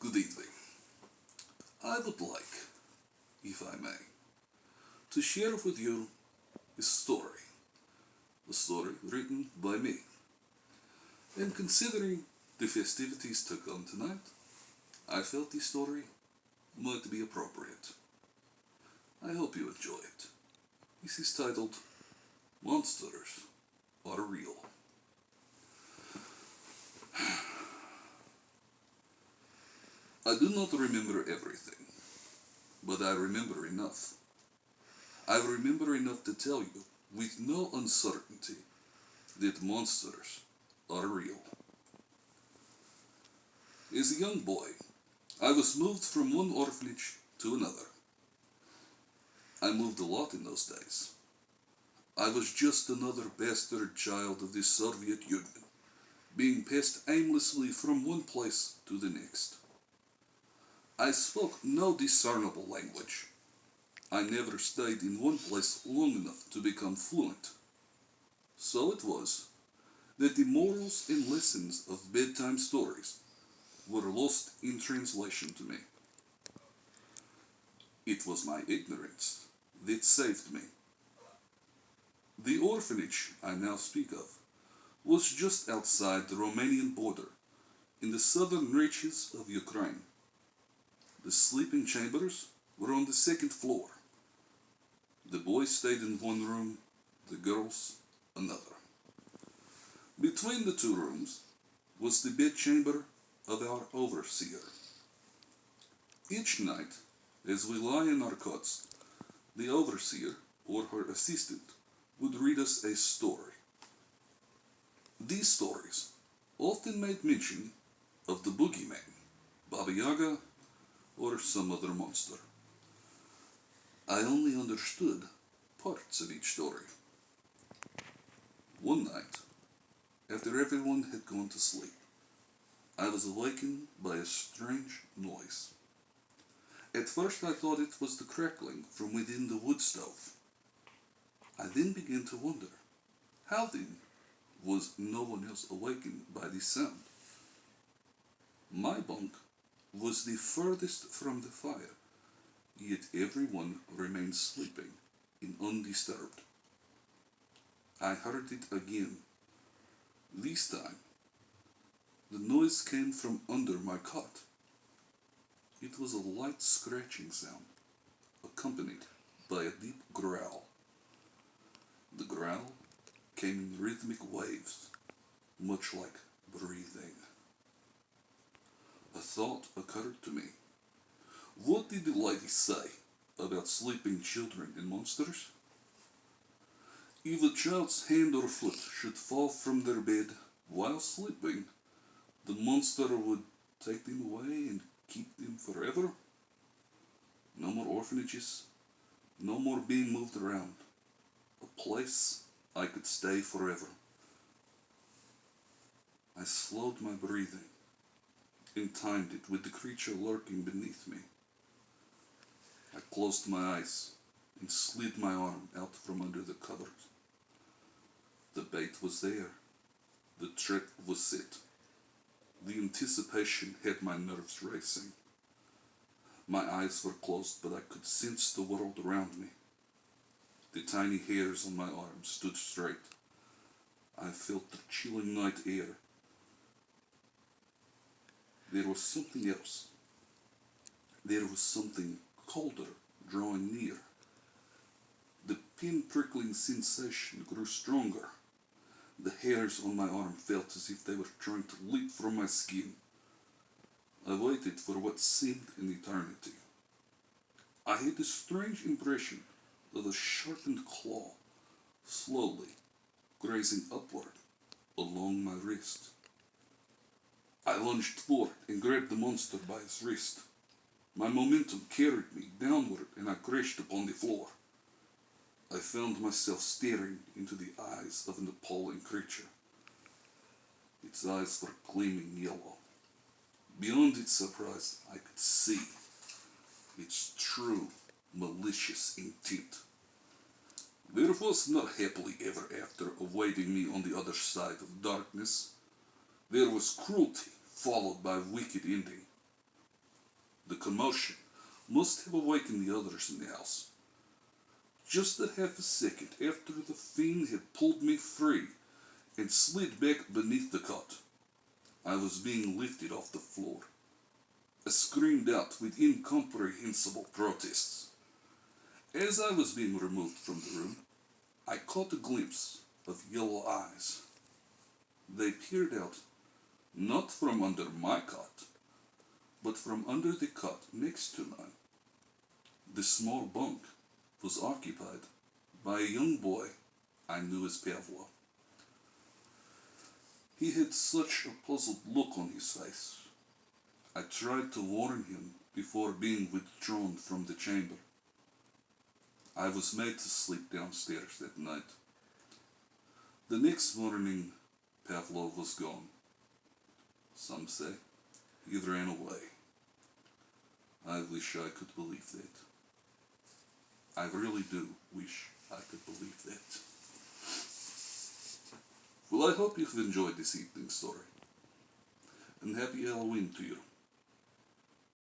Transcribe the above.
Good evening. I would like, if I may, to share with you a story written by me. And considering the festivities to come tonight, I felt this story might be appropriate. I hope you enjoy it. This is titled Monsters Are Real. I do not remember everything, but I remember enough. I remember enough to tell you, with no uncertainty, that monsters are real. As a young boy, I was moved from one orphanage to another. I moved a lot in those days. I was just another bastard child of the Soviet Union, being passed aimlessly from one place to the next. I spoke no discernible language. I never stayed in one place long enough to become fluent. So it was that the morals and lessons of bedtime stories were lost in translation to me. It was my ignorance that saved me. The orphanage I now speak of was just outside the Romanian border in the southern reaches of Ukraine. The sleeping chambers were on the second floor. The boys stayed in one room, the girls another. Between the two rooms was the bedchamber of our overseer. Each night, as we lie in our cots, the overseer or her assistant would read us a story. These stories often made mention of the boogeyman, Baba Yaga, or some other monster. I only understood parts of each story. One night, after everyone had gone to sleep, I was awakened by a strange noise. At first I thought it was the crackling from within the wood stove. I then began to wonder, how then was no one else awakened by this sound? My bunk was the furthest from the fire, yet everyone remained sleeping and undisturbed. I heard it again. This time, the noise came from under my cot. It was a light scratching sound, accompanied by a deep growl. The growl came in rhythmic waves, much like breathing. A thought occurred to me. What did the lady say about sleeping children and monsters? If a child's hand or foot should fall from their bed while sleeping, the monster would take them away and keep them forever? No more orphanages, no more being moved around. A place I could stay forever. I slowed my breathing and timed it with the creature lurking beneath me. I closed my eyes and slid my arm out from under the covers. The bait was there. The trap was set. The anticipation had my nerves racing. My eyes were closed, but I could sense the world around me. The tiny hairs on my arm stood straight. I felt the chilling night air. There was something else. There was something colder drawing near. The pin-prickling sensation grew stronger. The hairs on my arm felt as if they were trying to leap from my skin. I waited for what seemed an eternity. I had a strange impression of a sharpened claw, slowly grazing upward along my wrist. I lunged forward and grabbed the monster by his wrist. My momentum carried me downward and I crashed upon the floor. I found myself staring into the eyes of an appalling creature. Its eyes were gleaming yellow. Beyond its surprise, I could see its true, malicious intent. There was no happily ever after awaiting me on the other side of darkness. There was cruelty, followed by a wicked ending. The commotion must have awakened the others in the house. Just a half a second after the fiend had pulled me free and slid back beneath the cot, I was being lifted off the floor. I screamed out with incomprehensible protests. As I was being removed from the room, I caught a glimpse of yellow eyes. They peered out, not from under my cot, but from under the cot next to mine. The small bunk was occupied by a young boy I knew as Pavlo. He had such a puzzled look on his face. I tried to warn him before being withdrawn from the chamber. I was made to sleep downstairs that night. The next morning, Pavlo was gone. Some say he ran away. I wish I could believe that. I really do wish I could believe that. Well, I hope you've enjoyed this evening's story. And happy Halloween to you.